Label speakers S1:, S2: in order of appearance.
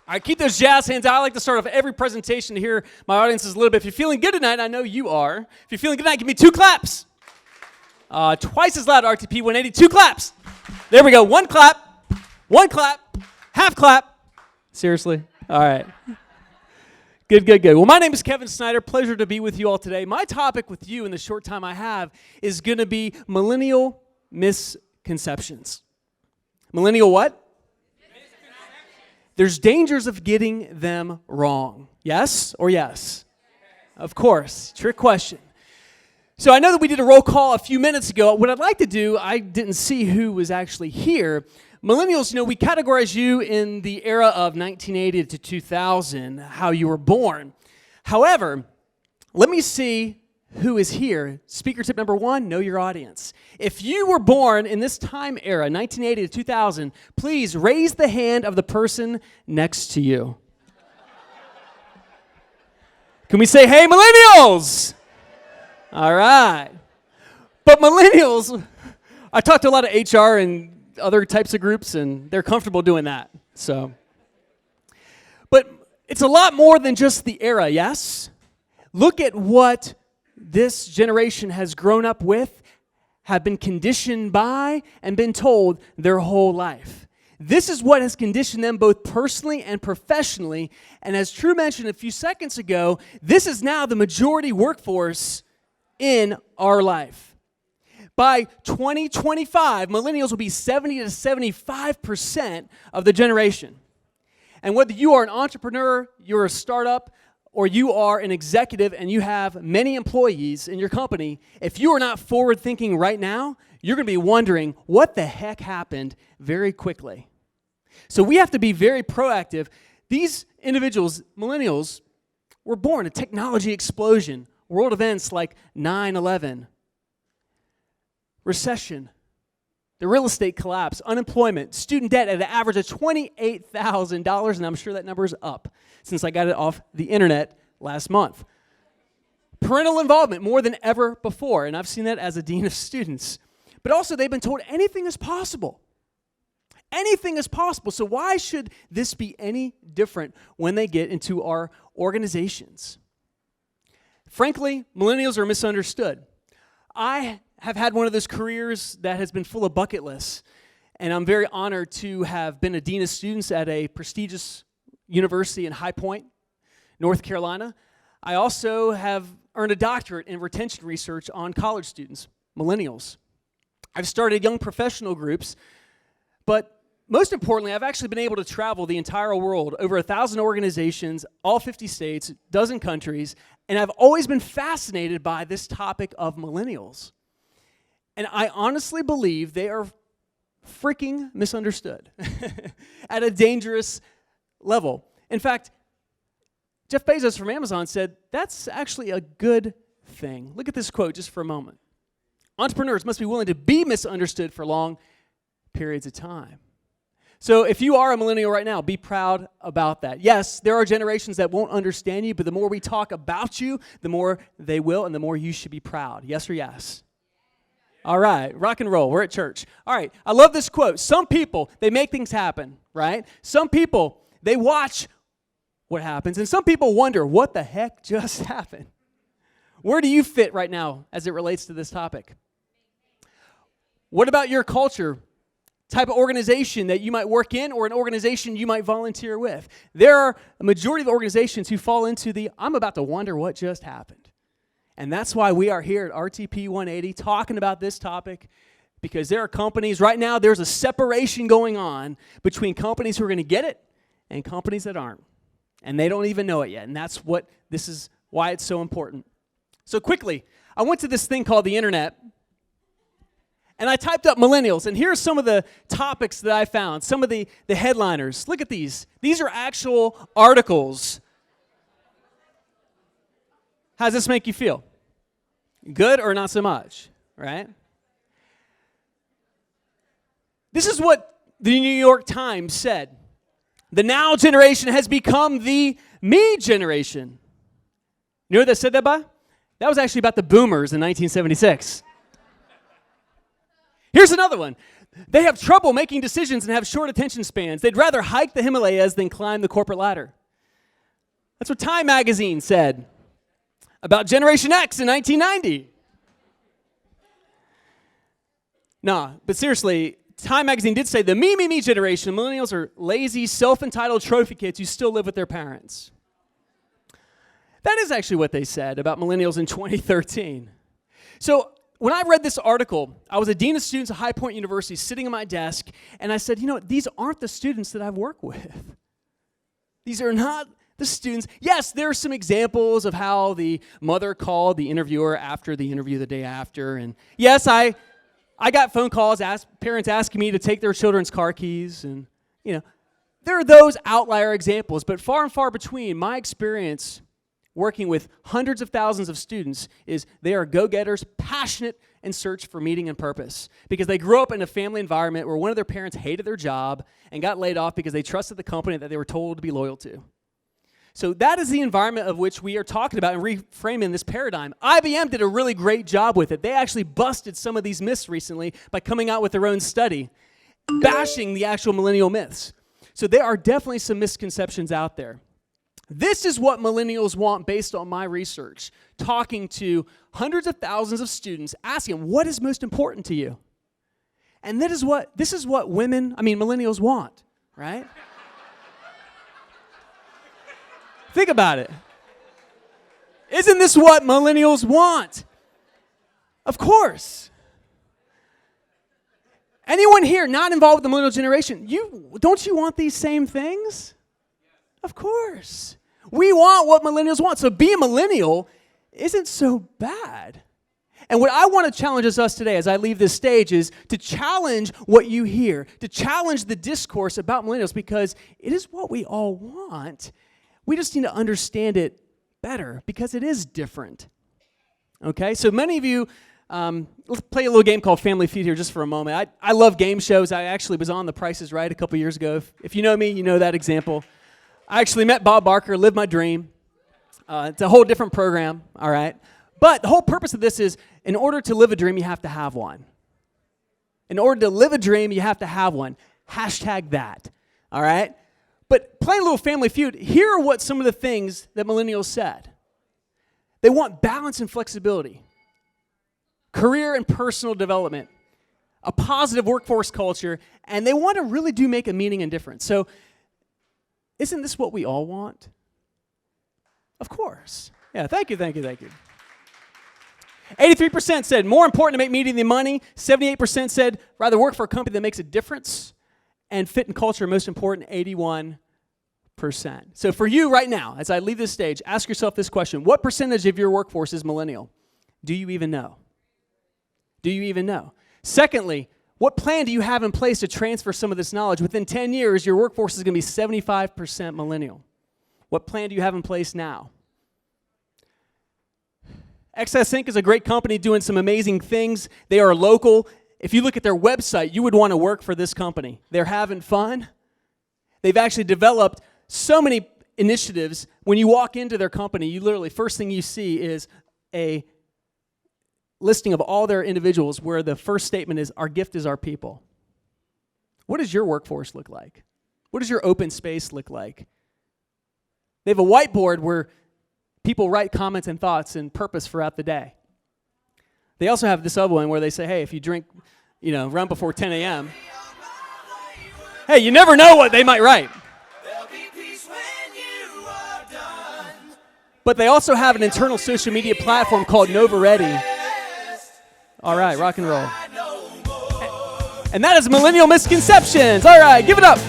S1: All right, keep those jazz hands out. I like to start off every presentation to hear my audiences a little bit. If you're feeling good tonight, I know you are. If you're feeling good tonight, give me 2 claps. Twice as loud, RTP 180. 2 claps. There we go. 1 clap. 1 clap. Half clap. Seriously? All right. Good. Well, my name is Kevin Snyder. Pleasure to be with you all today. My topic with you in the short time I have is going to be millennial misconceptions. Millennial what? There's dangers of getting them wrong. Yes or yes? Of course. Trick question. So I know that we did a roll call a few minutes ago. What I'd like to do, I didn't see who was actually here. Millennials, we categorize you in the era of 1980 to 2000, how you were born. However, let me see who is here. Speaker tip number 1, know your audience. If you were born in this time era, 1980 to 2000, please raise the hand of the person next to you. Can we say, hey, millennials? All right. But millennials, I talked to a lot of HR and other types of groups, and they're comfortable doing that. But it's a lot more than just the era, yes? Look at what this generation has grown up with, have been conditioned by, and been told their whole life. This is what has conditioned them both personally and professionally. And as Drew mentioned a few seconds ago, this is now the majority workforce in our life. By 2025, millennials will be 70 to 75% of the generation. And whether you are an entrepreneur, you're a startup, or you are an executive and you have many employees in your company, if you are not forward thinking right now, you're going to be wondering what the heck happened very quickly. So we have to be very proactive. These individuals, millennials, were born a technology explosion, world events like 9/11, recession, the real estate collapse, unemployment, student debt at an average of $28,000, and I'm sure that number is up since I got it off the internet last month. Parental involvement more than ever before, and I've seen that as a dean of students. But also they've been told anything is possible. Anything is possible, so why should this be any different when they get into our organizations? Frankly, millennials are misunderstood. I have had one of those careers that has been full of bucket lists, and I'm very honored to have been a dean of students at a prestigious university in High Point, North Carolina. I also have earned a doctorate in retention research on college students, millennials. I've started young professional groups, but most importantly, I've actually been able to travel the entire world, over 1,000 organizations, all 50 states, dozen countries, and I've always been fascinated by this topic of millennials. And I honestly believe they are freaking misunderstood at a dangerous level. In fact, Jeff Bezos from Amazon said, that's actually a good thing. Look at this quote just for a moment. Entrepreneurs must be willing to be misunderstood for long periods of time. So if you are a millennial right now, be proud about that. Yes, there are generations that won't understand you, but the more we talk about you, the more they will, and the more you should be proud. Yes or yes? All right, rock and roll. We're at church. All right, I love this quote. Some people, they make things happen, right? Some people, they watch what happens, and some people wonder, what the heck just happened? Where do you fit right now as it relates to this topic? What about your culture? Type of organization that you might work in or an organization you might volunteer with. There are a majority of organizations who fall into the, I'm about to wonder what just happened. And that's why we are here at RTP 180 talking about this topic, because there are companies, right now there's a separation going on between companies who are going to get it and companies that aren't. And they don't even know it yet. And this is why it's so important. So quickly, I went to this thing called the internet, and I typed up millennials, and here's some of the topics that I found, some of the headliners. Look at these. These are actual articles. How does this make you feel? Good or not so much, right? This is what the New York Times said. The now generation has become the me generation. You know what they said that by? That was actually about the boomers in 1976. Here's another one. They have trouble making decisions and have short attention spans. They'd rather hike the Himalayas than climb the corporate ladder. That's what Time magazine said about Generation X in 1990. Nah, but seriously, Time magazine did say the me generation, millennials are lazy, self-entitled trophy kids who still live with their parents. That is actually what they said about millennials in 2013. So when I read this article, I was a dean of students at High Point University sitting at my desk, and I said, these aren't the students that I work with. These are not the students. Yes, there are some examples of how the mother called the interviewer after the interview the day after, and yes, I got phone calls, parents asking me to take their children's car keys, and, there are those outlier examples, but far and far between. My experience working with hundreds of thousands of students is they are go-getters, passionate in search for meaning and purpose because they grew up in a family environment where one of their parents hated their job and got laid off because they trusted the company that they were told to be loyal to. So that is the environment of which we are talking about and reframing this paradigm. IBM did a really great job with it. They actually busted some of these myths recently by coming out with their own study, bashing the actual millennial myths. So there are definitely some misconceptions out there. This is what millennials want based on my research, talking to hundreds of thousands of students, asking them, what is most important to you? And this is what millennials want, right? Think about it. Isn't this what millennials want? Of course. Anyone here not involved with the millennial generation, don't you want these same things? Of course. We want what millennials want. So being a millennial isn't so bad. And what I want to challenge us today as I leave this stage is to challenge what you hear, to challenge the discourse about millennials because it is what we all want. We just need to understand it better because it is different. Okay? So many of you, let's play a little game called Family Feud here just for a moment. I love game shows. I actually was on The Price is Right a couple years ago. If you know me, you know that example. I actually met Bob Barker, lived my dream. It's a whole different program, all right? But the whole purpose of this is, in order to live a dream, you have to have one. In order to live a dream, you have to have one. Hashtag that, all right? But playing a little Family Feud, here are what some of the things that millennials said. They want balance and flexibility, career and personal development, a positive workforce culture, and they want to really do make a meaning and difference. So, isn't this what we all want? Of course. Yeah, thank you. 83% said more important to make meaning than money. 78% said rather work for a company that makes a difference. And fit and culture, most important, 81%. So for you right now, as I leave this stage, ask yourself this question. What percentage of your workforce is millennial? Do you even know? Secondly, what plan do you have in place to transfer some of this knowledge? Within 10 years, your workforce is going to be 75% millennial. What plan do you have in place now? XS Inc. is a great company doing some amazing things. They are local. If you look at their website, you would want to work for this company. They're having fun. They've actually developed so many initiatives. When you walk into their company, you literally, first thing you see is a listing of all their individuals where the first statement is, our gift is our people. What does your workforce look like? What does your open space look like? They have a whiteboard where people write comments and thoughts and purpose throughout the day. They also have this other one where they say, hey, if you drink, run before 10 a.m., hey, you never know what they might write. But they also have an internal social media platform called Nova Ready. All right, rock and roll. And that is Millennial Misconceptions. All right, give it up.